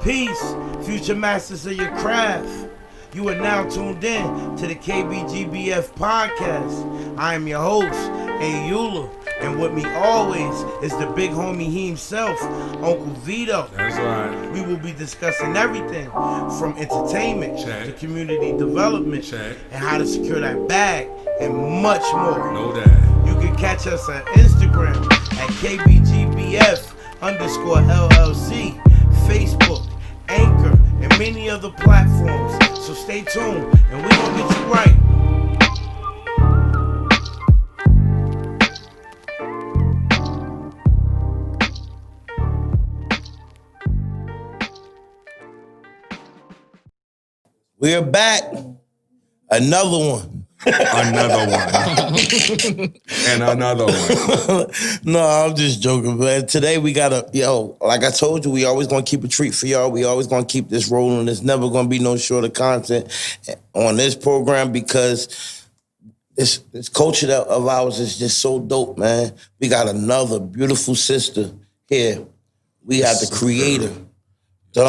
Peace, future masters of your craft. You are now tuned in to the KBGBF podcast. I am your host, A. Eula, and with me always is the big homie he himself, Uncle Vito. That's right. We will be discussing everything from entertainment to community development and how to secure that bag and much more. No doubt. You can catch us on Instagram at KBGBF_LLC, Facebook, Anchor, and many other platforms. So stay tuned, and we're gonna get you right. We're back. Another one. Another one. And another one. No, I'm just joking, man. Today we gotta, like I told you, we always gonna keep a treat for y'all. We always gonna keep this rolling. There's never gonna be no short of content on this program because this culture of ours is just so dope, man. We got another beautiful sister here. We have the creator, the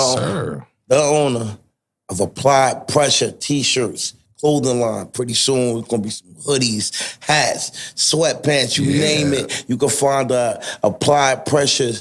owner of Applied Pressure T-shirts, clothing line. Pretty soon it's gonna be some hoodies, hats, sweatpants, you name it. You can find Applied Pressure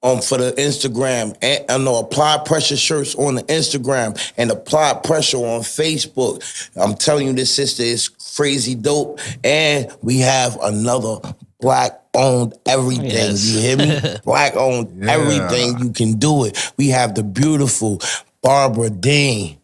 for the Instagram. Applied Pressure shirts on the Instagram and Applied Pressure on Facebook. I'm telling you, this sister is crazy dope. And we have another Black-owned everything. Yes. You hear me? Black-owned everything. You can do it. We have the beautiful Barbra Dean.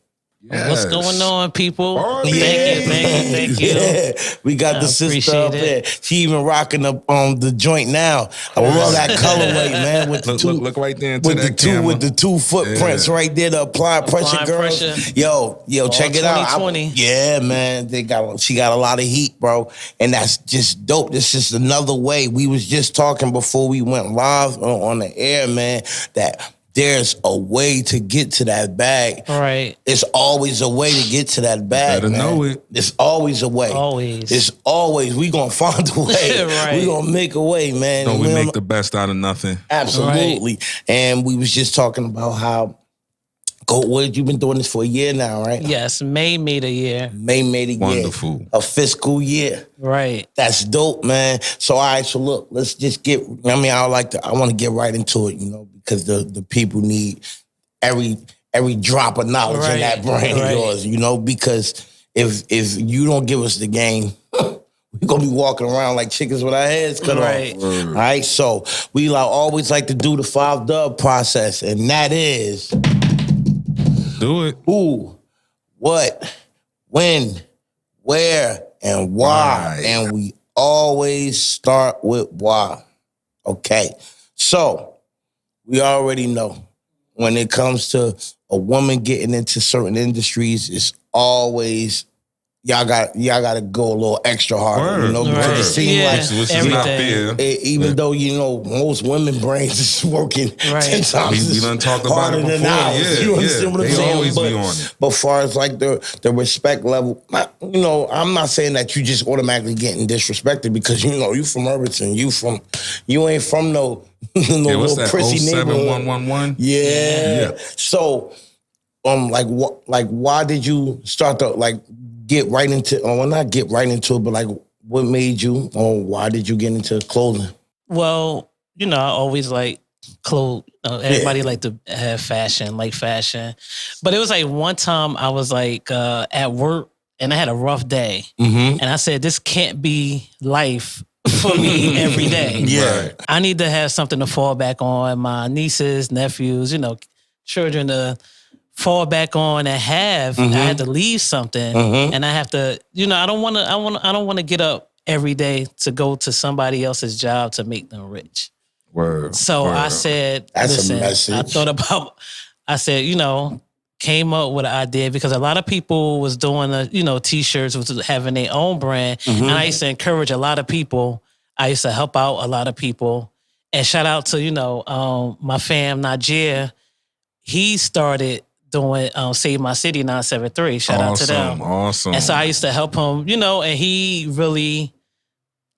Yes. What's going on, people? Thank you. Yeah. We got the sister up there. She even rocking the joint now. I love that colorway, man. With the look right there into that camera. With the two footprints right there. The Applied Pressure girls. Yo, check it out. 2020. Yeah, man. She got a lot of heat, bro, and that's just dope. This is another way. We was just talking before we went live on the air, man. That there's a way to get to that bag. Right. It's always a way to get to that bag. Better man. know it. It's always a way. Always. It's always. We gonna find a way. Right. We gonna make a way, man. No, we make the best out of nothing. Absolutely. Right. And we was just talking about how you've been doing this for a year now, right? Yes, May made a year. May made a year. Wonderful. A fiscal year. Right. That's dope, man. So all right, so look, let's just get. I want to get right into it, because the people need every drop of knowledge in that brain of yours, because if you don't give us the game, we're gonna be walking around like chickens with our heads cut off. All right, so we always like to do the 5 process, and that is do it. Who, what, when, where, and why. And we always start with why. Okay, so we already know when it comes to a woman getting into certain industries, it's always y'all got to go a little extra hard, because it seems like everything. Even though most women brains is working 10 times we done talked about it before. Ours, you understand what I'm saying? Always be on it. But far as like the respect level, I'm not saying that you just automatically getting disrespected because you from Irvington, you ain't from no what's that, prissy neighborhood. 07111? Yeah. So, why did you start to get right into, not get right into it, but what made you, or why did you get into clothing? Well, I always like clothes. Everybody like to have fashion, But it was one time I was at work and I had a rough day. Mm-hmm. And I said, this can't be life for me every day. Yeah. I need to have something to fall back on. My nieces, nephews, children to fall back on and have. I had to leave something, and I have to. I don't want to get up every day to go to somebody else's job to make them rich. So I said, that's a message. I said, came up with an idea because a lot of people was doing T-shirts, was having their own brand, and I used to encourage a lot of people. I used to help out a lot of people, and shout out to my fam Najee. He started doing Save My City 973. Shout out to them. Awesome. And so I used to help him, and he really,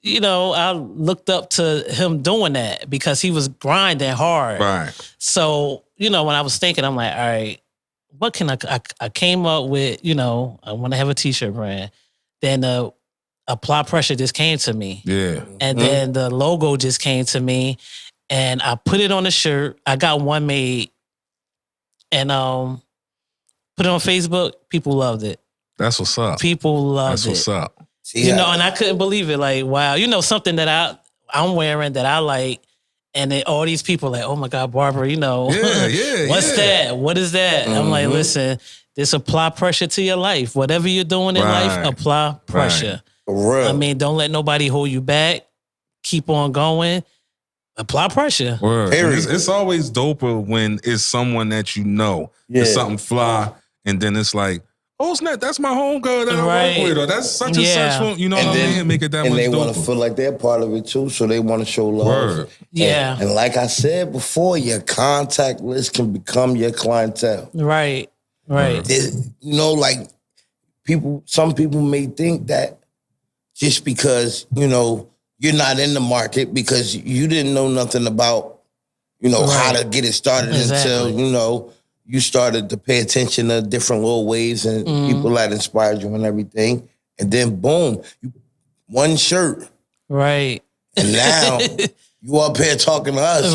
I looked up to him doing that because he was grinding hard. Right. So when I was thinking, I'm like, all right, what can I came up with, I want to have a t-shirt brand. Then Apply Pressure just came to me. Yeah. And then the logo just came to me and I put it on the shirt. I got one made and put it on Facebook. People loved it. That's what's up. People loved it. That's what's up. And I couldn't believe it. Like, wow, something that I'm wearing that I like. And then all these people like, oh my God, Barbara, what's that? What is that? I'm like, listen, just apply pressure to your life. Whatever you're doing in life, apply pressure. Right. I mean, don't let nobody hold you back. Keep on going. Apply pressure. Word. It's always doper when it's someone that it's something fly, and then it's like, oh snap, that's my homegirl that I work with, or that's such and such. You know what I mean? Make it that much doper. And they want to feel like they're part of it too, so they want to show love. Word. Yeah. And like I said before, your contact list can become your clientele. Right. Like some people may think that just because, you're not in the market because you didn't know nothing about, how to get it started until, you started to pay attention to different little waves and people that inspired you and everything. And then boom, one shirt. Right. And now you up here talking to us,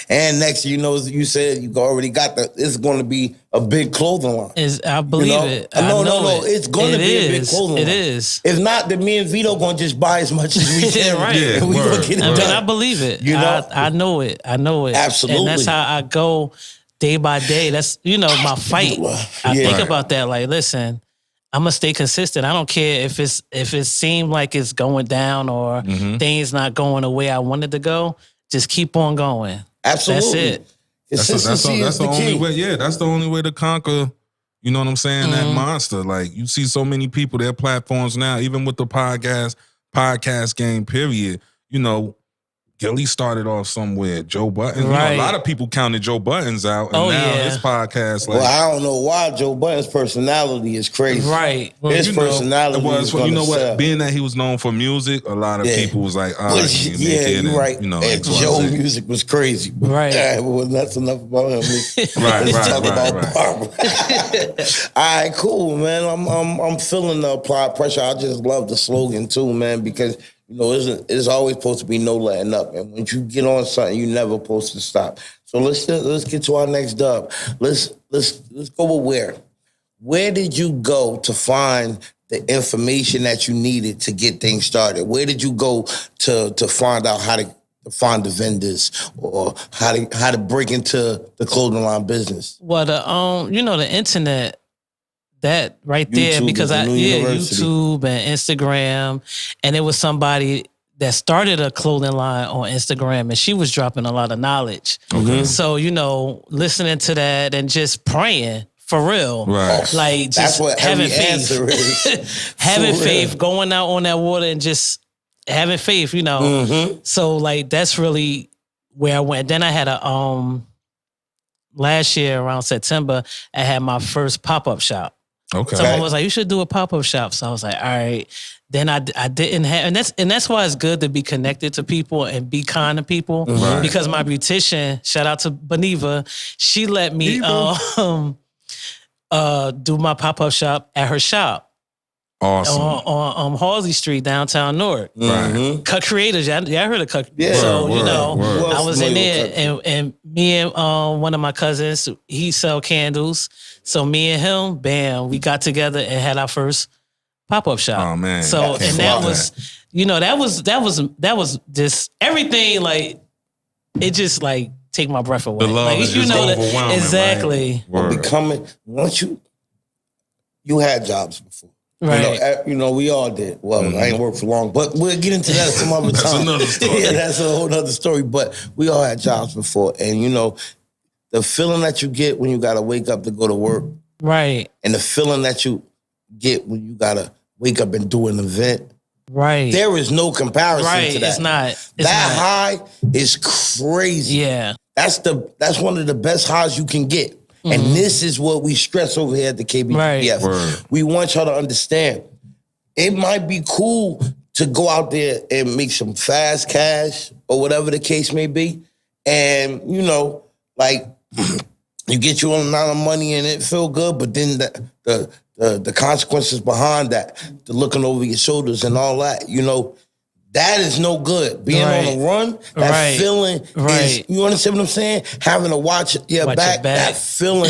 and next you said you already got it's going to be a big clothing line. I believe it. No. It's going to be a big clothing line. It is. If not, then me and Vito going to just buy as much as we can. Right. Yeah, we going to get it done. I believe it. I know it. Absolutely. And that's how I go day by day. That's, my fight. I think about that. Like, listen, I'm gonna stay consistent. I don't care if it seemed like it's going down or things not going the way I wanted to go. Just keep on going. Absolutely. That's it. That's the only way. Yeah, that's the only way to conquer. You know what I'm saying? That monster. Like you see so many people, their platforms now, even with the podcast game. Period. Gilly started off somewhere. Joe Budden. Right. A lot of people counted Joe Buttons out. And now his podcast. Well, I don't know why Joe Budden's personality is crazy. Right. Well, his personality was what? sell. Being that he was known for music, a lot of people was like, you're right. And Joe music was crazy. Right. Well, that's enough about him. Let's talk about Barbara. All right, cool, man. I'm feeling the applied pressure. I just love the slogan too, man, because it's always supposed to be no letting up. And when you get on something, you're never supposed to stop. So let's get to our next dub. Let's go with where. Where did you go to find the information that you needed to get things started? Where did you go to find out how to find the vendors or how to break into the clothing line business? Well, the internet. That right there, because YouTube and Instagram, and it was somebody that started a clothing line on Instagram, and she was dropping a lot of knowledge. Okay. So listening to that and just praying for real, right? Like just that's what having every faith, answer is. having faith, going out on that water and just having faith. So like that's really where I went. Then I had last year around September, I had my first pop-up shop. Okay. Someone was like, you should do a pop-up shop. So I was like, all right. Then I didn't have, and that's why it's good to be connected to people and be kind to people. Right. Because my beautician, shout out to Beniva, she let me do my pop-up shop at her shop. Awesome. On Halsey Street, downtown Newark. Right. Cut Creators, y'all heard of Cut. Yeah. So, Word. I was in there and me and one of my cousins, he sell candles. So me and him, bam, we got together and had our first pop-up shop. Oh man. So and that was just everything, like it just like take my breath away. The love like is just overwhelming. Exactly. Right? Once you had jobs before. Right. We all did. Well, I ain't worked for long, but we'll get into that some other That's time. another story. Yeah, that's a whole other story. But we all had jobs before. And, the feeling that you get when you got to wake up to go to work. Right. And the feeling that you get when you got to wake up and do an event. Right. There is no comparison to that. It's not. High is crazy. Yeah. That's one of the best highs you can get. Mm-hmm. And this is what we stress over here at the KBGBF. Right. We want y'all to understand. It might be cool to go out there and make some fast cash or whatever the case may be. And, you get your amount of money and it feel good, but then the consequences behind that, the looking over your shoulders and all that, you know, that is no good. Being on the run, that feeling is, you understand what I'm saying? Having to watch your back, that feeling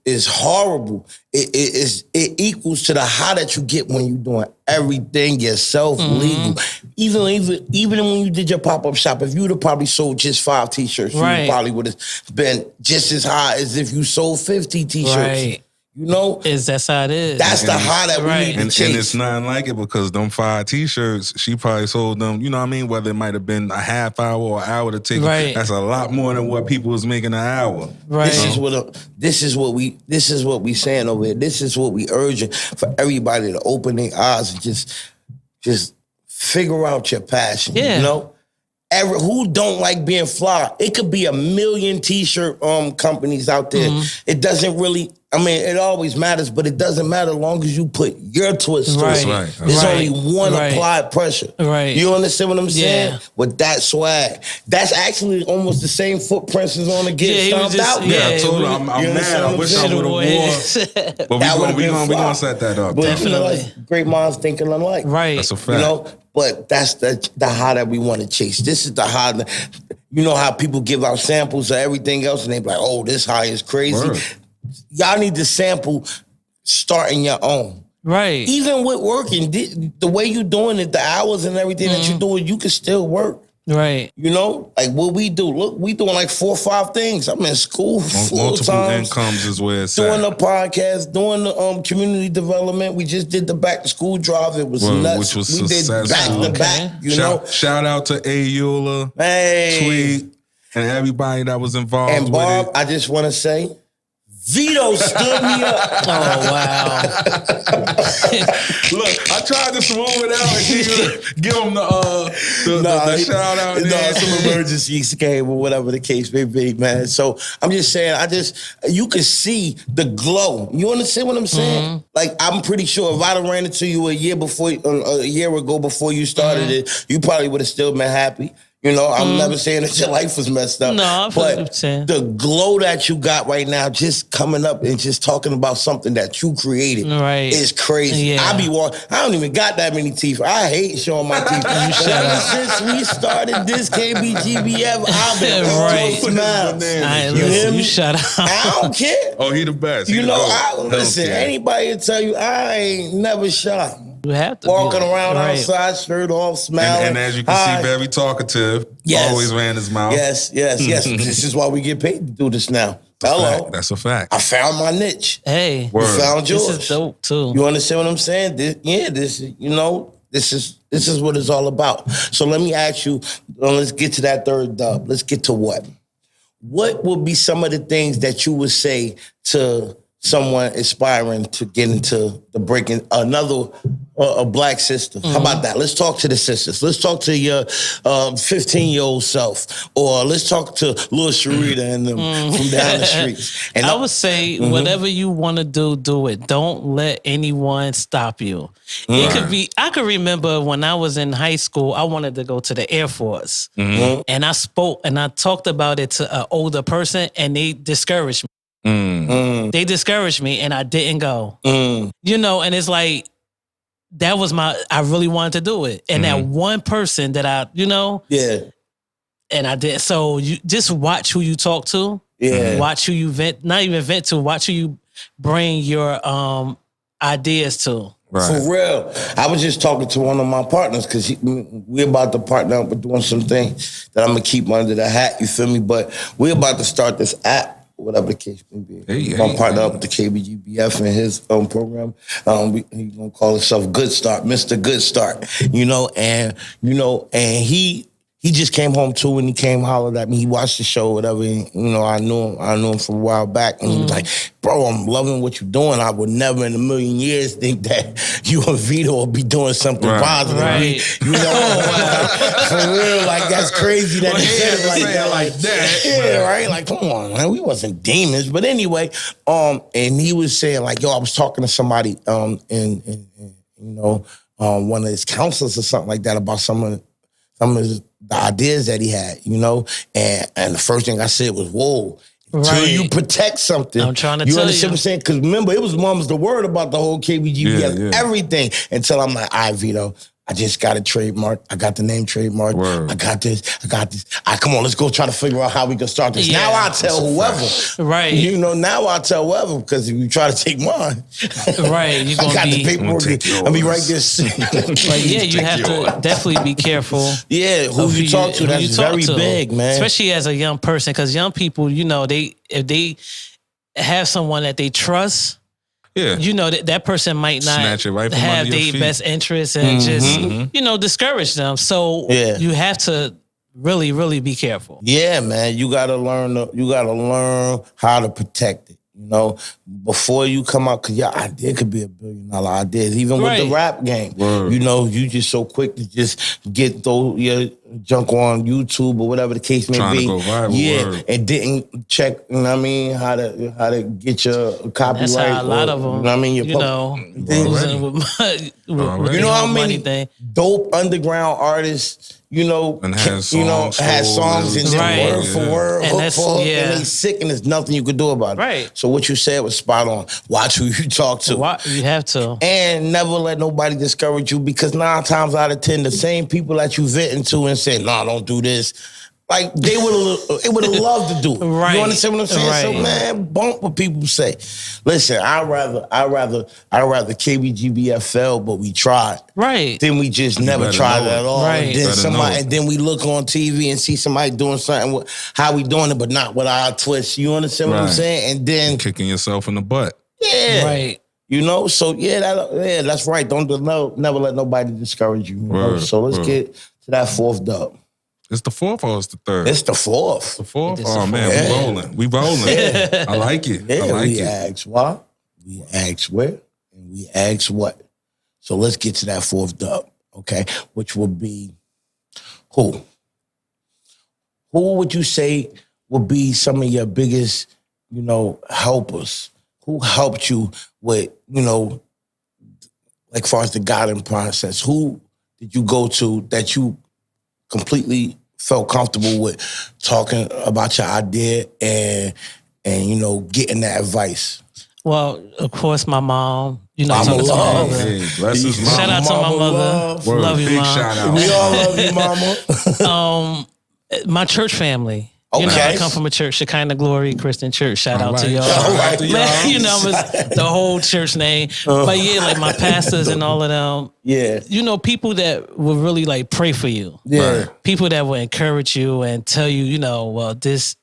is horrible. It equals to the high that you get when you're doing everything yourself, legal. Even when you did your pop-up shop, if you would have probably sold just 5 t-shirts, you probably would have been just as high as if you sold 50 t-shirts. Right. You know? That's how it is. That's the high that we need to chase. And it's nothing like it because them 5 t-shirts, she probably sold them, you know what I mean? Whether it might have been a half hour or an hour to take them. That's a lot more than what people was making an hour. Right. This is what we saying over here. This is what we urging for everybody to open their eyes and just figure out your passion. Yeah. You know? Who don't like being fly? It could be a million t-shirt companies out there. It doesn't really, I mean, it always matters, but it doesn't matter as long as you put your twist to it. There's only one applied pressure. Right. You understand what I'm saying? With that swag. That's actually almost the same footprints as on the Get Stomped Out. I told her, I'm mad. I wish I would have worn. But we gonna set that up. But definitely. You know, great minds thinking alike. Right. That's a fact. You know? But that's the high that we want to chase. This is the high. You know how people give out samples of everything else and they be like, oh, this high is crazy. Y'all need to sample starting your own. Right. Even with working, the way you doing it, the hours and everything that you doing, you can still work. Right. You know, like what we do. Look, we doing like 4 or 5 things. I'm in school full time. Multiple incomes is where it's doing the podcast, doing the community development. We just did the back to school drive. It was nuts. Which was we successful. did back to back. You know, shout out to Eula, Tweet, and everybody that was involved. And Barb, with it. I just want to say, Vito stood me up. Oh, wow. Look, I tried to smooth it out and give him the shout out. Some emergencies came or whatever the case may be, man. So I'm just saying, you can see the glow. You understand what I'm saying? Like, I'm pretty sure if I'd have ran into you a year ago before you started it, you probably would have still been happy. You know, I'm never saying that your life was messed up. No, but the glow that you got right now, just coming up and just talking about something that you created is crazy. Yeah. I don't even got that many teeth. I hate showing my teeth. Ever since we started this KBGBF, I've been all smiles. You hear me? You shut up. I don't care. Oh, he the best. You know, listen, anybody will tell you I ain't never shy. You have to walking around outside, shirt off, smiling. And as you can see, very talkative. Yes. Always ran his mouth. Yes. This is why we get paid to do this now. Hello. That's a fact. I found my niche. Hey. You found yours. This is dope too. You understand what I'm saying? This is what it's all about. So let me ask you, let's get to that third dub. Let's get to what? What would be some of the things that you would say to someone aspiring to get into the breaking a black sister? How about that? Let's talk to the sisters. Let's talk to your 15-year-old self, or let's talk to Lil Sharita and them from down the streets. And I would say whatever you want to do it. Don't let anyone stop you. It could be. I could remember when I was in high school, I wanted to go to the Air Force, and I spoke and I talked about it to an older person, and they discouraged me. They discouraged me and I didn't go. You know, and it's like, that was I really wanted to do it. And that one person that and I did. So you just watch who you talk to. Yeah. Watch who you not even vent to, watch who you bring your ideas to. Right. For real. I was just talking to one of my partners because we're about to partner up with doing some things that I'm going to keep under the hat, you feel me? But we're about to start this app, whatever the case may be. I'm partner up with the KBGBF and his program. He's gonna call himself Good Start, Mr. Good Start. And he just came home too, and he came hollered at me. He watched the show, whatever. And, I knew him from a while back, and he was like, "Bro, I'm loving what you're doing. I would never in a million years think that you and Vito will be doing something positive." Right. For real, like that's crazy that he said it like that. Yeah, right. Like, come on, man, we wasn't demons, but anyway. And he was saying like, "Yo, I was talking to somebody, in one of his counselors or something like that about some of the ideas that he had, and the first thing I said was, whoa, till you protect something. I'm trying to you tell understand you. what I'm saying? Because remember, it was mama's the word about the whole KBGBF, everything. Until I'm like, all right, Vito, I just got a trademark. I got the name trademark. I got this. Come on, let's go try to figure out how we can start this. Now I tell whoever. Right. You know, now I tell whoever, because if you try to take mine, right, you're gonna I got the paperwork. I'll be right there. But yeah, you have to definitely be careful. Yeah, who you talk to, that's very big, man. Especially as a young person, because young people, you know, if they have someone that they trust, you know, that person might not snatch it right from have under your their feet. best interests and just, you know, discourage them. So you have to really, really be careful. Yeah, man, you gotta learn how to protect it. You know, before you come out, because your idea could be $1 billion idea. Even with the rap game, you know, you just so quick to just get your junk on YouTube or whatever the case may be. To go viral, and didn't check, you know what I mean, how to get your copyright. That's how a lot of them, you know what I mean, you know how many dope underground artists, you know, and has songs and then word for word, and hook for hook, and they sick, and there's nothing you could do about it. Right. So what you said was spot on. Watch who you talk to. You have to. And never let nobody discourage you, because 9 times out of 10, the same people that you venting to and say, nah, don't do this. Like, they would have loved to do it. Right. You understand what I'm saying? Right. So, man, bump what people say. Listen, I'd rather KBGBF fail, but we tried. Right. Then we just never tried it at all. Right. And then we look on TV and see somebody doing something, how we doing it, but not with our twist. You understand what I'm saying? And then kicking yourself in the butt. Yeah. Right. You know, so that's right. Don't never let nobody discourage you. You know? So let's get to that 4th dub. It's the 4th or it's the 3rd? It's the 4th. The 4th? Oh, man, we rolling. I like it. Yeah, I like we it. ask why, we ask where, and we ask what. So let's get to that 4th dub, okay? Which would be who? Who would you say would be some of your biggest, you know, helpers? Who helped you with, you know, like far as the guiding process? Who did you go to that you completely felt comfortable with talking about your idea and you know, getting that advice? Well, of course, my mom. You know, Mama love. Hey, bless his mama. Shout out to my mother. Love you, big Mom. shout out. We all love you, Mama. My church family. You know, I come from a church, Shekinah Glory Christian Church. Shout out to y'all. Man, you know, it's the whole church name. But yeah, like my pastors and all of them. Yeah. You know, people that will really like pray for you. Yeah. People that will encourage you and tell you, you know, well, this,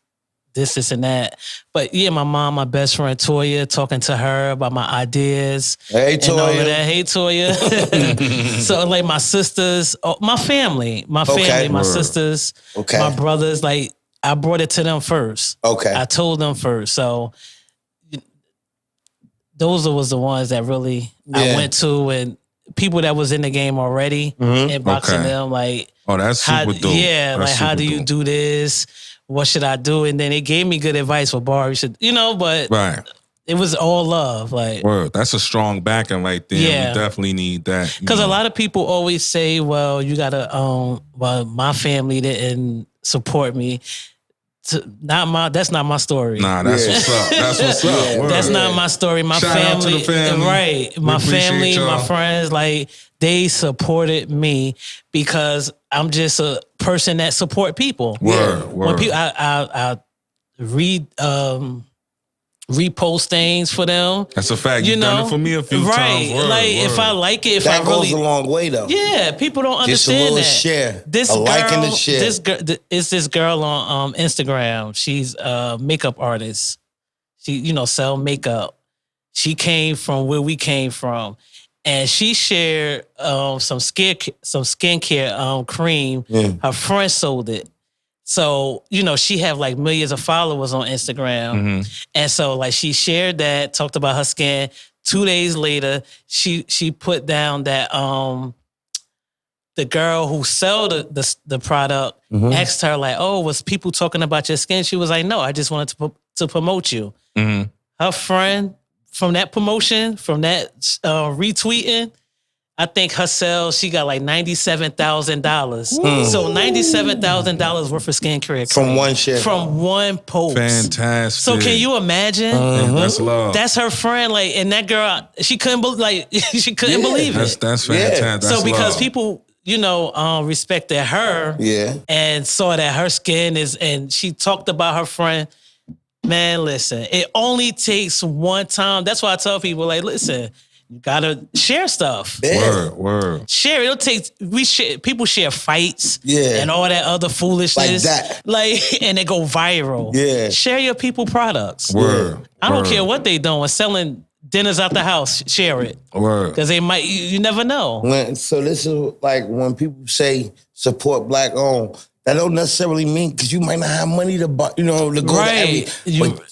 and that. But yeah, my mom, my best friend Toya, talking to her about my ideas. Hey, Toya. And all of that. Hey, Toya. So like my sisters, my family, my sisters, my brothers, like, I brought it to them first. Okay. I told them first. So those was the ones that really I went to, and people that was in the game already, inboxing them like, oh, that's super dope. Yeah, that's like how do you do this? What should I do? And then they gave me good advice for Bar. You should, you know, but it was all love. Like, word, that's a strong backing right there. Yeah. We definitely need that. Because a lot of people always say, well, you gotta well, my family didn't support me. That's not my story. Nah, that's what's up. That's what's up. Word. That's not my story. My Shout family, out to the family. Right? My family, y'all. my friends, like they supported me because I'm just a person that support people. Word. When people, I read. Repost things for them. That's a fact. You've done it for me a few times. Word, like if I like it, that goes a long way though. Yeah, people don't understand that. Share. This a girl, like and a share. This girl is this girl on Instagram. She's a makeup artist. She, you know, sell makeup. She came from where we came from, and she shared some skincare cream. Her friend sold it. So, you know, she have like millions of followers on Instagram. And so like she shared that, talked about her skin. 2 days later, she put down that the girl who sold the product asked her like, oh, was people talking about your skin? She was like, no, I just wanted to promote you. Her friend from that promotion, from that retweeting, I think her sales, she got like $97,000. So $97,000 worth of skincare cream. From one share. From one post. Fantastic. So can you imagine? That's love. That's her friend. Like, and that girl, she couldn't believe it. That's fantastic. That's so because love. people, respected her and saw that her skin and she talked about her friend. Man, listen, it only takes one time. That's why I tell people, like, listen, you gotta share stuff. Word. Share. It'll take. People share fights. Yeah. And all that other foolishness. Like that. And they go viral. Yeah. Share your people products. Word. I don't care what they doing. Selling dinners out the house. Share it. Word. Because they might. You never know. So this is like when people say support black owned. That don't necessarily mean because you might not have money to buy. To go to every.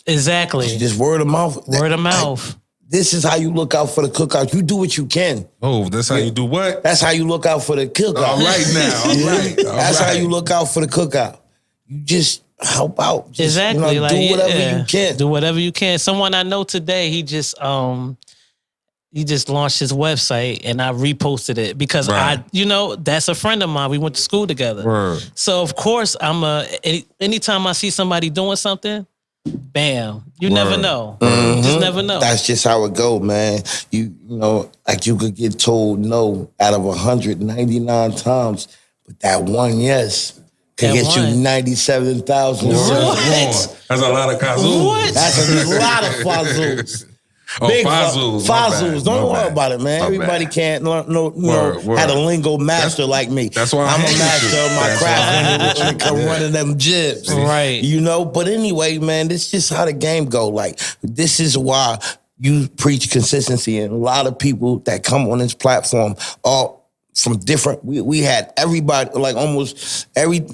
Exactly. Just word of mouth. Word of mouth. Like, this is how you look out for the cookout. You do what you can. Oh, that's how you do what? That's how you look out for the cookout. All right now. All right. That's how you look out for the cookout. You just help out. Just, exactly. do whatever you can. Do whatever you can. Someone I know today, he just launched his website and I reposted it because that's a friend of mine. We went to school together. Word. So of course anytime I see somebody doing something, bam. You never know. You just never know. That's just how it go, man. Like you could get told no out of 199 times, but that one yes can get you 97,000. That's a lot of kazoos. What? That's a lot of fazoos. Oh, fazoos. Fazoos. Don't worry about it, man. Everybody can't have a lingo master like me. That's why I'm a master of my craft when it come running them jibs. Right. But anyway, man, this is just how the game go. Like, this is why you preach consistency. And a lot of people that come on this platform all from different, we had everybody, like almost every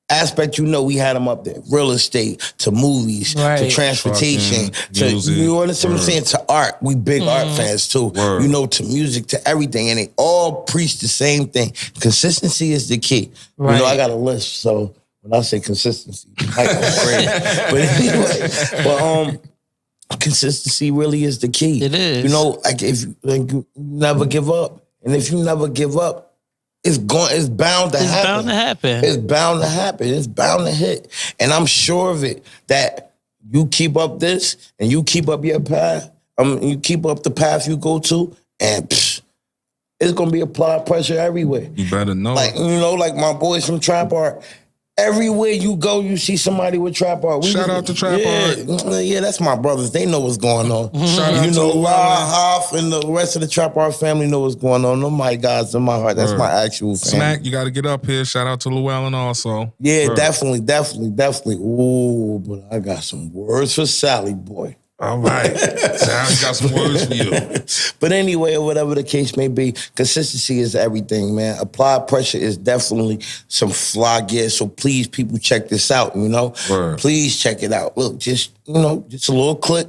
aspect, we had them up there. Real estate, to movies, to transportation, to music, you understand what I'm saying? To art. We big art fans too. To music, to everything. And they all preach the same thing. Consistency is the key. Right. I got a list, so when I say consistency, I go crazy. But anyway, consistency really is the key. It is. Like if you never give up. And if you never give up, it's bound to happen. It's bound to happen. It's bound to happen. It's bound to hit. And I'm sure of it that you keep up this and you keep up your path. You keep up the path you go to, and it's gonna be applied pressure everywhere. You better know. Like like my boys from Trap Art. Everywhere you go, you see somebody with Trap Art. Shout out to Trap Art. Yeah, that's my brothers. They know what's going on. Shout out to Hoff and the rest of the Trap Art family know what's going on. No, my guys in my heart. That's my actual family. Smack, you got to get up here. Shout out to Llewellyn also. Yeah, definitely. Ooh, but I got some words for Sally, boy. All right. Sally's got some words for you. But anyway, whatever the case may be, consistency is everything, man. Applied pressure is definitely some fly gear. So please, people, check this out, Word. Please check it out. Look, just a little click.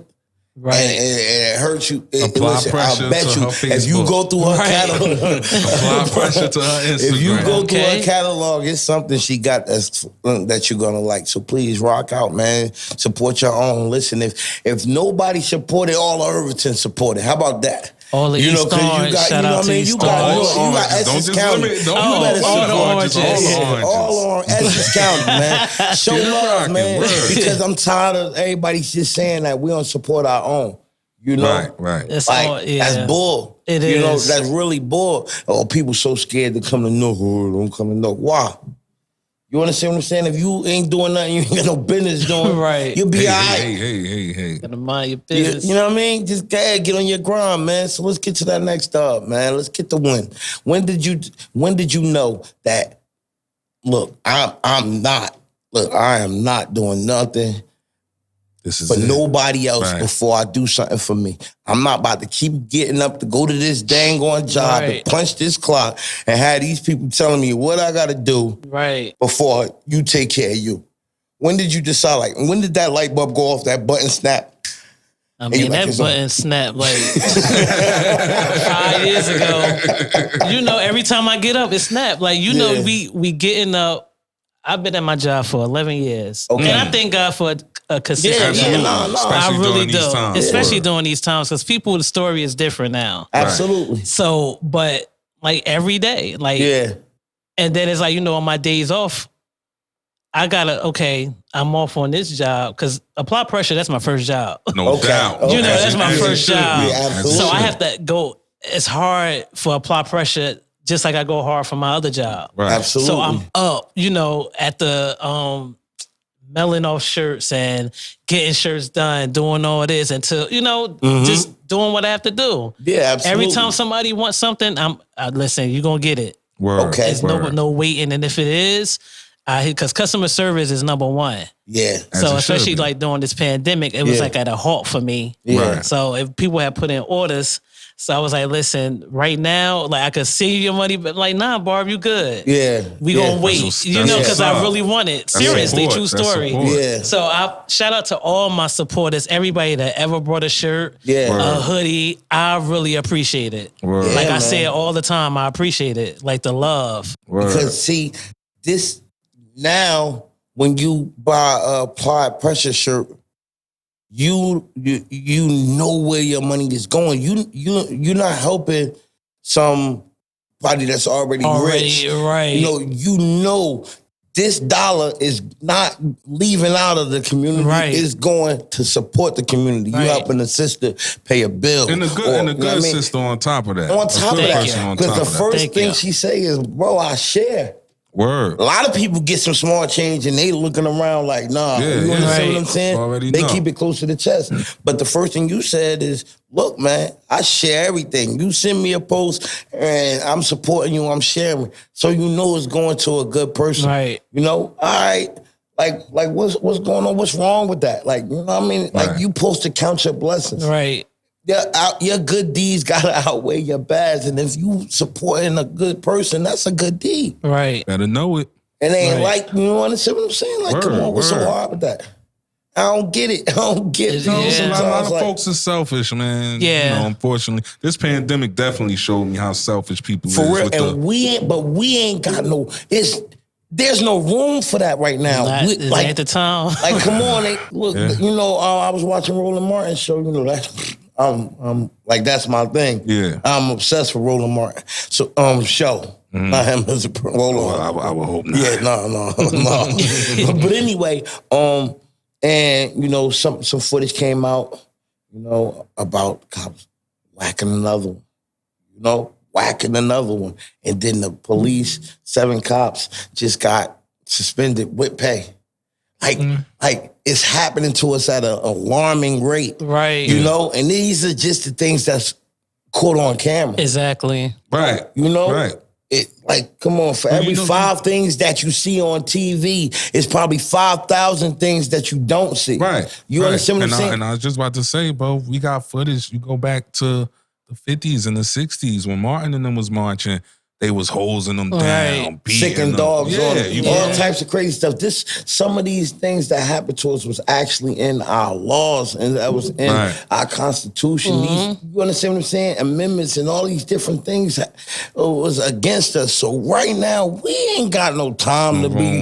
Right. And it hurts you. Apply pressure I bet to you, her if you Facebook. go through her catalog, Apply pressure to her Instagram. if you go through her catalog, it's something she got that you're gonna like. So please rock out, man. Support your own. Listen, if nobody supported, all of Irvington supported. How about that? All the East Orange. Shout out to East You got Essex County. All on Essex County, man. Show love, man. Because I'm tired of everybody just saying that we don't support our own. Right. That's bull. It is. That's really bull. Oh, people so scared to come to Newark. Don't come to Newark. Why? You understand what I'm saying? If you ain't doing nothing, you ain't got no business doing. Right. You'll be all right. Hey. Gotta mind your business. You know what I mean? Just get on your grind, man. So let's get to that next up, man. Let's get the win. When did you know that? Look, I am not doing nothing for nobody else before I do something for me. I'm not about to keep getting up to go to this dang on job and punch this clock and have these people telling me what I got to do before you take care of you. When did you decide? Like, when did that light bulb go off? That button snap? I mean, that button snapped like 5 years ago. Every time I get up, it snapped. Like, we getting up. I've been at my job for 11 years. Okay. And I thank God for a consistent I really do. Especially during these times, because the story is different now. Absolutely. So, but like every day. Like, Yeah. and then it's like, on my days off, I gotta, I'm off on this job because Apply Pressure, that's my first job. No doubt. Okay. That's my first job. Yeah, absolutely. So I have to go as hard for Apply Pressure just like I go hard for my other job. Right. Absolutely. So I'm up, at the mailing off shirts and getting shirts done, doing all this until, just doing what I have to do. Yeah, absolutely. Every time somebody wants something, listen, you're going to get it. Word. Okay. There's no waiting. And if it is, because customer service is number one. Yeah. So it especially should be. like during this pandemic, it was like at a halt for me. Yeah. Right. So if people had put in orders, so I was like, listen, right now, like I could see your money, but like, nah, Barb, you good. Yeah. We yeah. gonna wait, That's because I what's really up. want it. That's Seriously, support. true That's story. support. Yeah. So I shout out to all my supporters, everybody that ever brought a shirt, Yeah. a hoodie. I really appreciate it. Word. Yeah. Like I man. say it all the time, I appreciate it. Like the love. Word. Because see, this now when you buy a Applied Pressure shirt, you know where your money is going. You're not helping somebody that's already rich. Right. You know this dollar is not leaving out of the community. Right. It's going to support the community. Right. You helping a sister pay a bill. And a good sister on top of that. On top of A good that. person on Because top the of that. first Thank thing you. she say is, bro, I share. Word. A lot of people get some small change and they looking around like, nah. Yeah, you yeah. understand what Right. I'm saying? Already They know. keep it close to the chest. But the first thing you said is, look, man, I share everything. You send me a post and I'm supporting you, I'm sharing. So you know it's going to a good person. Right. All right. Like what's going on? What's wrong with that? Like, you know what I mean? Like Right. you supposed to count your blessings. Right. Your good deeds gotta outweigh your bads. And if you supporting a good person, that's a good deed. Right. Better know it. It ain't Right. like, you understand what I'm saying? Like, come Word, on, what's so word. hard with that? I don't get it. I don't get it. Yeah. A lot Sometimes, of like, folks are selfish, man. Yeah. Unfortunately, this pandemic definitely showed me how selfish people for is. real. With And we ain't got no, there's no room for that right now. This ain't the time. Like, come on, look. Yeah. I was watching Roland Martin's show. That's I'm like that's my thing. Yeah. I'm obsessed with Roland Martin. So show, not him as a Roland. I would hope not. Yeah, no. But anyway, and some footage came out, about cops whacking another one, whacking another one, and then the police, 7 cops, just got suspended with pay. Like it's happening to us at an alarming rate, Right. And these are just the things that's caught on camera, Exactly. Right. Right. It like, come on, for every you know- 5 things that you see on TV, it's probably 5,000 things that you don't see. Right. You right. understand what I'm and saying? And I was just about to say, bro, we got footage. You go back to the 50s and the 60s when Martin and them was marching, they was hosing them down, Right. beating Sicking them. dogs on you all know? types of crazy stuff. Some of these things that happened to us was actually in our laws and that was in Right. our Constitution. You understand what I'm saying? Amendments and all these different things was against us. So right now, we ain't got no time to be,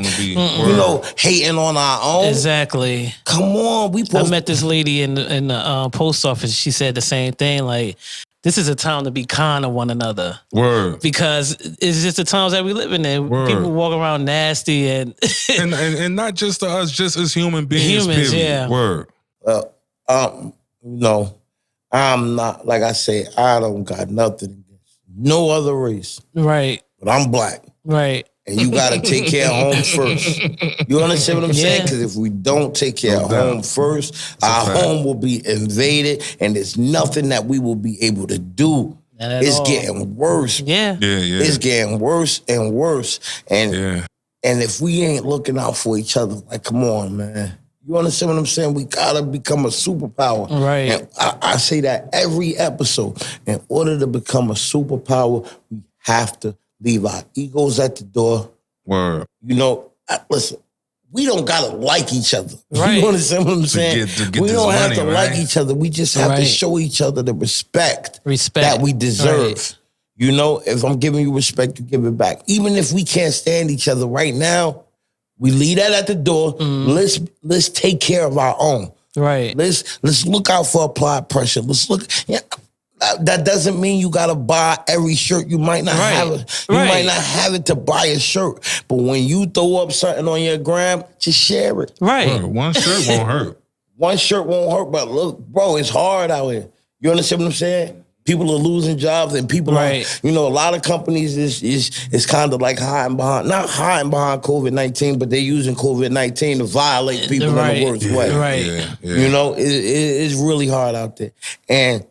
hating on our own. Exactly. Come on, we I supposed met this lady in the post office. She said the same thing. Like, this is a time to be kind to one another Word. because it's just the times that we live in. Word. People walk around nasty and and not just to us, just as human beings. Humans, period. yeah. Word. I'm not, like I say, I don't got nothing against no other race, right, but I'm black. right, And you got to take care of home first. You understand what I'm saying? Yeah. Because if we don't take care No of doubt. home first, our fact. home will be invaded, and there's nothing that we will be able to do. Not at It's all. getting worse. yeah, Yeah, yeah. It's getting worse and worse. And yeah. and if we ain't looking out for each other, like, come on, man. You understand what I'm saying? We gotta become a superpower. Right. And I say that every episode. In order to become a superpower, we have to leave our egos at the door. Word. Listen, we don't gotta like each other. Right. You understand what I'm saying? to get We this don't have money, to right? like each other. We just have to Right. show each other the respect Respect. that we deserve. Right. If I'm giving you respect, you give it back. Even if we can't stand each other right now, we leave that at the door. Let's take care of our own. right. Let's look out for Applied Pressure. Let's look. Yeah, that doesn't mean you gotta buy every shirt. You might not have it. You might not have it to buy a shirt. But when you throw up something on your gram, just share it. Right. Bro, one shirt won't hurt. One shirt won't hurt, but look, bro, it's hard out here. You understand what I'm saying? People are losing jobs, and people are, a lot of companies is kind of like hiding behind, not hiding behind COVID-19, but they're using COVID-19 to violate people in the worst way. Right. Yeah. You know, it's really hard out there. And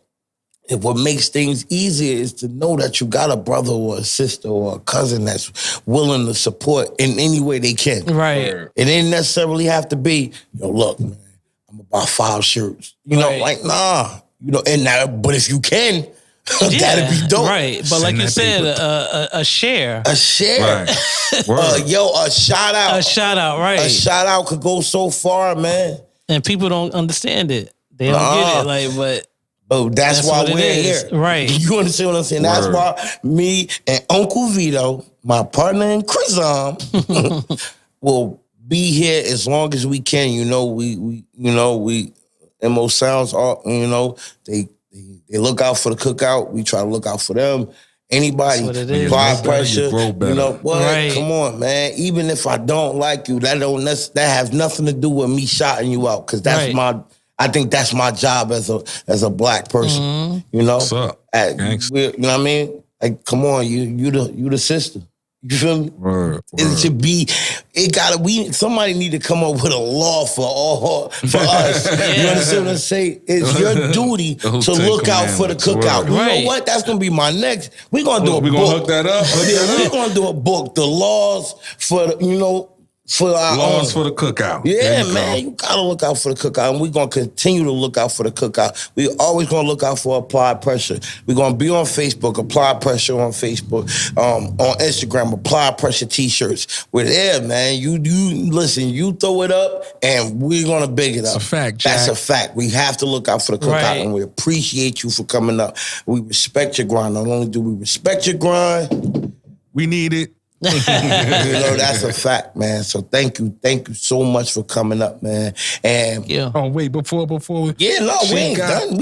what makes things easier is to know that you got a brother or a sister or a cousin that's willing to support in any way they can. Right. It ain't necessarily have to be, look, man, I'm gonna buy 5 shirts. You know, like, nah. You know, and now, but if you can, that'd be dope. Right. But like you said, a share. A share. Right. A shout out. A shout out, right. A shout out could go so far, man. And people don't understand it. They don't get it. Like, but that's why we're here. Right. You understand what I'm saying? That's why me and Uncle Vito, my partner in Crism, will be here as long as we can. You know, we MO Sounds are, they look out for the cookout. We try to look out for them. Anybody, apply pressure, come on, man. Even if I don't like you, that has nothing to do with me shouting you out, because that's I think that's my job as a black person. Mm-hmm. You know, what's up? You know what I mean? Like, come on, you the sister. You feel me? It should be. Somebody need to come up with a law for us. You understand what I'm saying? It's your duty to look out for the cookout. You know what? That's gonna be my next. We're gonna do a book. We're gonna hook that up. We're gonna do a book. The laws for for our laws for the cookout. Yeah, man, you gotta look out for the cookout, and we're gonna continue to look out for the cookout. We always gonna look out for Applied Pressure. We're gonna be on Facebook, Applied Pressure on Facebook, on Instagram, Applied Pressure T-shirts. We're there, man. You listen, you throw it up, and we're gonna big it up. That's a fact, Jack. That's a fact. We have to look out for the cookout, and we appreciate you for coming up. We respect your grind. Not only do we respect your grind, we need it. That's a fact, man. So thank you so much for coming up, man. And oh wait, before we we ain't done.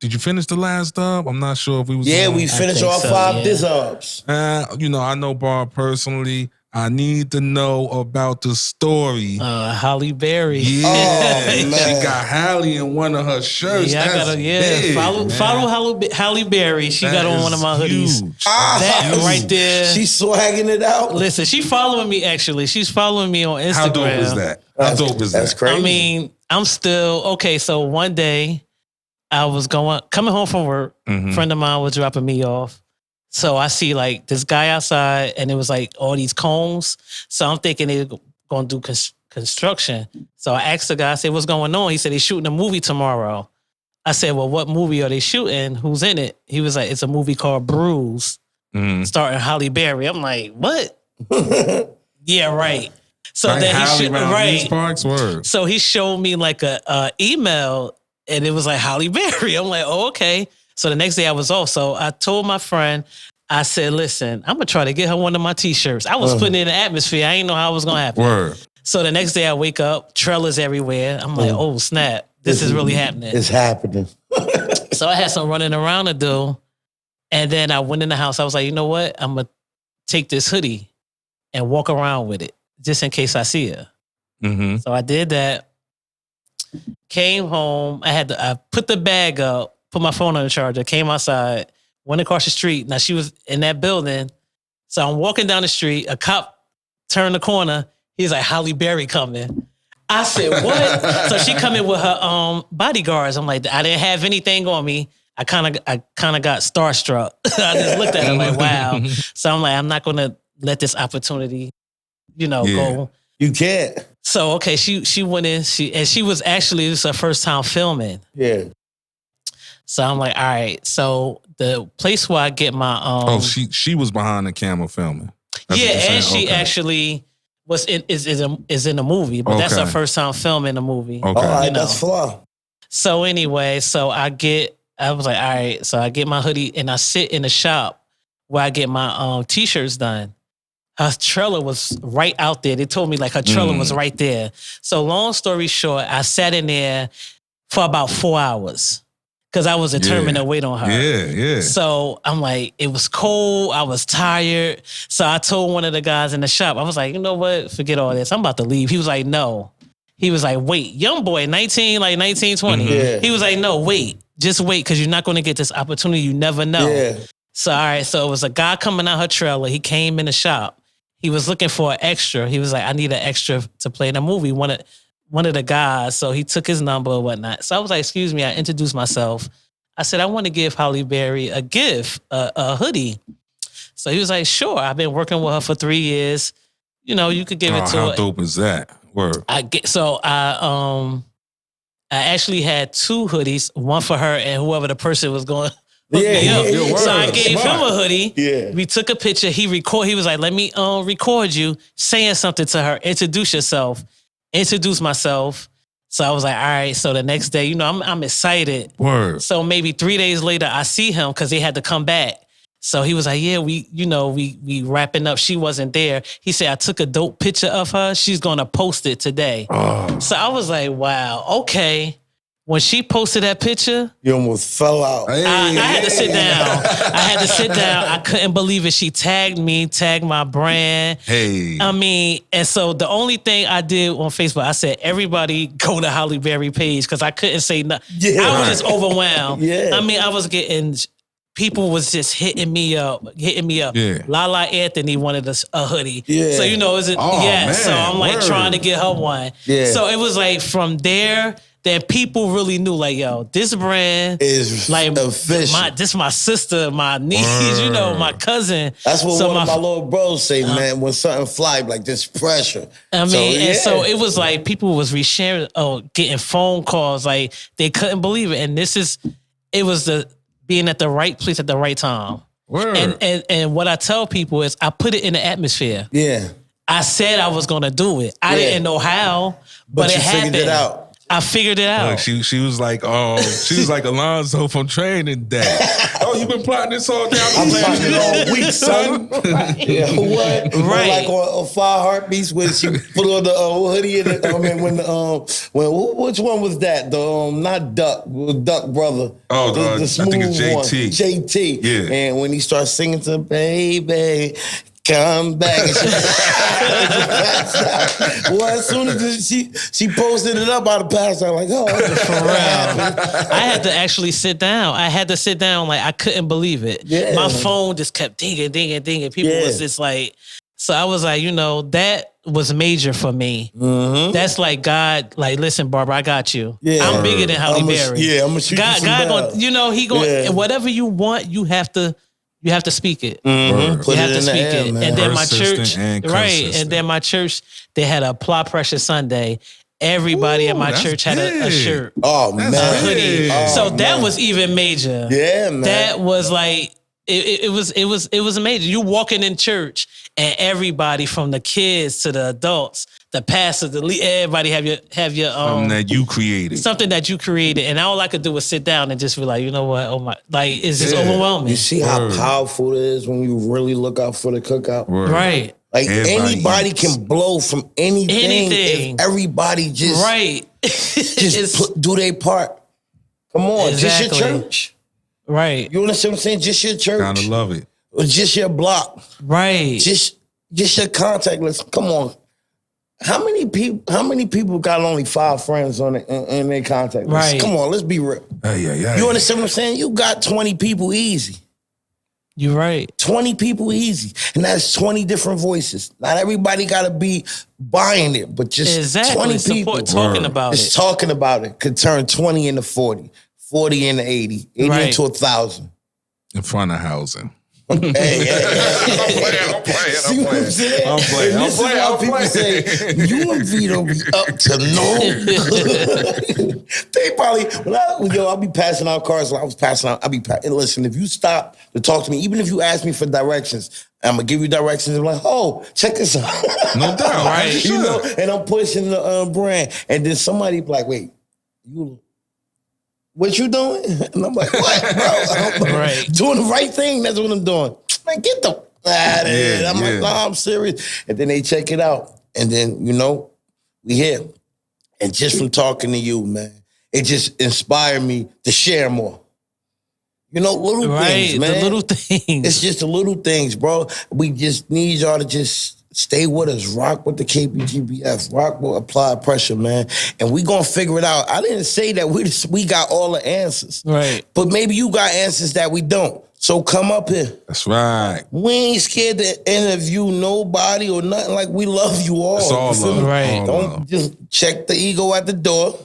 Did you finish the last dub? I'm not sure if we was. Yeah, we finished all 5 dubs. I know Barb personally. I need to know about the story. Halle Berry. Yeah, man. She got Halle in one of her shirts. Yeah, That's big, follow Halle Berry. She got on one of my hoodies. That right there. She's swagging it out. Listen, she's following me. Actually, she's following me on Instagram. How dope is that? That's crazy. I mean, I'm still okay. So one day, I was coming home from work. A friend of mine was dropping me off. So I see like this guy outside, and it was like all these cones. So I'm thinking they're going to do construction. So I asked the guy, I said, what's going on? He said, they're shooting a movie tomorrow. I said, well, what movie are they shooting? Who's in it? He was like, it's a movie called Bruise, starring Halle Berry. I'm like, what? Yeah, right. So like then So he showed me like a email, and it was like Halle Berry. I'm like, oh, okay. So the next day I was off. So I told my friend, I said, listen, I'm going to try to get her one of my T-shirts. I was putting it in the atmosphere. I didn't know how it was going to happen. Word. So the next day I wake up, trailers everywhere. I'm like, oh, snap. This is really happening. It's happening. So I had some running around to do. And then I went in the house. I was like, you know what? I'm going to take this hoodie and walk around with it just in case I see her. So I did that. Came home. I put the bag up. Put my phone on the charger, came outside, went across the street. Now, she was in that building. So I'm walking down the street. A cop turned the corner. He's like, Halle Berry coming. I said, what? So she come in with her bodyguards. I'm like, I didn't have anything on me. I kind of got starstruck. I just looked at her like, wow. So I'm like, I'm not going to let this opportunity, go. You can't. So, okay, she went in. She was actually, this is her first time filming. Yeah. So I'm like, all right. So the place where I get my she was behind the camera filming. And she actually was is in the movie, but that's her first time filming a movie. Okay. All right, that's flaw. So anyway, I was like, all right. So I get my hoodie and I sit in the shop where I get my T-shirts done. Her trailer was right out there. They told me like her trailer was right there. So long story short, I sat in there for about 4 hours. because I was determined to wait on her. Yeah. So I'm like, it was cold. I was tired. So I told one of the guys in the shop, I was like, you know what? Forget all this. I'm about to leave. He was like, no. He was like, wait, young boy, 19, 20. Yeah. He was like, no, wait. Just wait, because you're not going to get this opportunity. You never know. Yeah. So, all right. So it was a guy coming out her trailer. He came in the shop. He was looking for an extra. He was like, I need an extra to play in a movie. One of the guys. So he took his number or whatnot. So I was like, excuse me. I introduced myself. I said, I want to give Halle Berry a gift, a hoodie. So he was like, sure. I've been working with her for 3 years. You know, you could give it to her. How dope is that? Word. I actually had 2 hoodies, one for her and whoever the person was going. Yeah. So I gave him a hoodie. Yeah. We took a picture. He was like, let me record you saying something to her. Introduce yourself. Introduce myself. So I was like, all right. So the next day, you know, I'm excited. Word. So maybe 3 days later, I see him because they had to come back. So he was like, yeah, we wrapping up. She wasn't there. He said, I took a dope picture of her. She's going to post it today. Oh. So I was like, wow, okay. When she posted that picture, You almost fell out. Hey. I had to sit down. I couldn't believe it. She tagged me, tagged my brand. Hey. I mean, and so the only thing I did on Facebook, I said, everybody go to Halle Berry page because I couldn't say nothing. Yeah. I was just overwhelmed. Yeah. I mean, I was getting... People was just hitting me up. Yeah. Lala Anthony wanted a hoodie. Yeah. So, you know, man, so I'm like word. trying to get her one. Yeah. So it was like from there that people really knew, like, yo, this brand Is like official. this my sister, my niece, you know, my cousin. That's what So one of my little bros say, man. When something fly, like this pressure. I mean, So, and so it was like people was resharing, getting phone calls, like they couldn't believe it. And it was the being at the right place at the right time. Word. And what I tell people is I put it in the atmosphere. Yeah. I said I was gonna do it. I didn't know how, but it you happened. figured it out. I figured it out. Look, she was like, Alonzo from Training Day. Oh, you been plotting this all day? I'm plotting it all week, son. Yeah, what? Right. Like on 5 Heartbeats when she put on the hoodie and which one was that? The not Duck brother. Oh, the I think it's JT. one. JT. Yeah. And when he starts singing to Baby, come back. Well, as soon as she posted it up, I'd have passed out like, oh, For real. I had to actually sit down. Like I couldn't believe it. Yeah. My phone just kept dinging. People was just like, so I was like, you know, that was major for me. Mm-hmm. That's like God, like, listen, Barbara, I got you. Yeah. I'm bigger than Halle Berry. I'm gonna shoot God, you some God bells. gonna, you know, he going whatever you want, you have to speak it. Mm-hmm. Put You have it to in the speak air, it. man. And then my Persistent church, and right? consistent. And then my church, they had a Apply Pressure Sunday. Everybody at my that's church had a big. shirt, Oh, That's man. a hoodie. big. Oh, So that man. was even major. Yeah, man. That was like it was amazing. You walking in church and everybody from the kids to the adults, the pastors, the lead, everybody have your Something that you created. something that you created, and all I could do was sit down and just be like, you know what? Oh my, like it's just overwhelming. You see how powerful it is when you really look out for the cookout? Word. Right. Like Everybody anybody eats. can blow from anything. Anything. If everybody just Right. do their part. Come on, just Exactly. your church. Right. You understand what I'm saying? Just your church. Gotta love it. Or just your block. Right. Just your contact list. Come on. How many people got only 5 friends on it in their contact list? Right. Come on, let's be real. Yeah. You understand what I'm saying? You got 20 people easy. You're right. 20 people easy. And that's 20 different voices. Not everybody got to be buying it, but just Exactly. 20 people. Support talking about Just it. talking about it could turn 20 into 40, 40 into 80, 80 Right. into 1,000. In front of housing. Hey. I'm playing. See what I'm saying? I'm playing. And this is why people say, you and Vito be up to no good. They probably, I'll be passing out cars. When I was passing out, and listen, if you stop to talk to me, even if you ask me for directions, I'm going to give you directions. I'm like, oh, check this out. No doubt. Right. Sure. You know, and I'm pushing the brand. And then somebody be like, wait, what you doing? And I'm like, what, bro? I'm Right. doing the right thing. That's what I'm doing. Man, get the out of here. I'm like, nah, I'm serious. And then they check it out. And then, we here. And just from talking to you, man, it just inspired me to share more. You know, little things, man. The little things. It's just the little things, bro. We just need y'all to just stay with us. Rock with the KBGBF. Rock with Applied Pressure, man. And we gonna figure it out. I didn't say that we got all the answers. Right. But maybe you got answers that we don't. So come up here. That's right. We ain't scared to interview nobody or nothing. Like, we love you all. It's all love. Right. All Don't love. just check the ego at the door.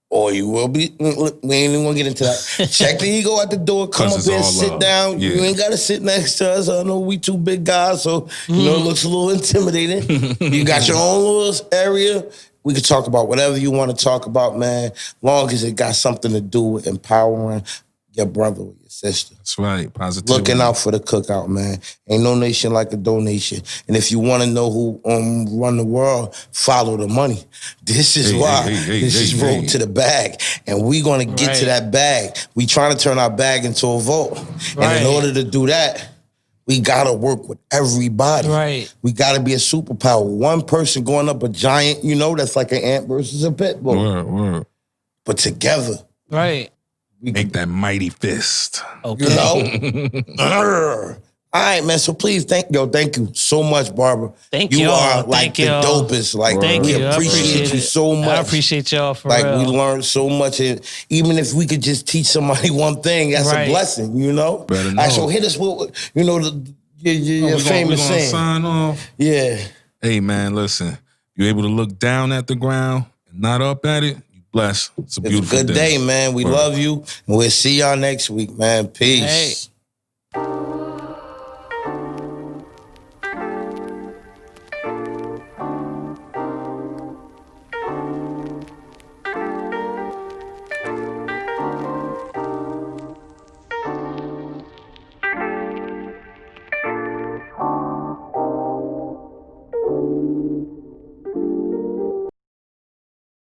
Or you will be, we ain't even gonna get into that. Check the ego at the door, come up here and sit down. Yeah. You ain't gotta sit next to us. I know we two big guys, so you know it looks a little intimidating. You got your own little area. We could talk about whatever you want to talk about, man. Long as it got something to do with empowering your brother or your sister. That's right. Positivity. Looking out for the cookout, man. Ain't no nation like a donation. And if you want to know who run the world, follow the money. This is why. This is road to the bag. And we going to get to that bag. We trying to turn our bag into a vote. And in order to do that, we got to work with everybody. Right. We got to be a superpower. One person going up a giant, you know, that's like an ant versus a pit bull. Word. But together. Right. We Make that mighty fist. Okay. You know? All right, man. So please thank you so much, Barbara. Thank you. You y'all. are like Thank the y'all. dopest. Like, Thank we you. appreciate you so much. I appreciate y'all for like, real. we learned so much. And even if we could just teach somebody one thing, that's a blessing, you know? Better All right, so know. hit us with, you know, your famous we gonna saying. sign off. Yeah. Hey, man, listen. You're able to look down at the ground and not up at it. You blessed. It's a It's a beautiful good day, man. We love you. And we'll see y'all next week, man. Peace. Hey.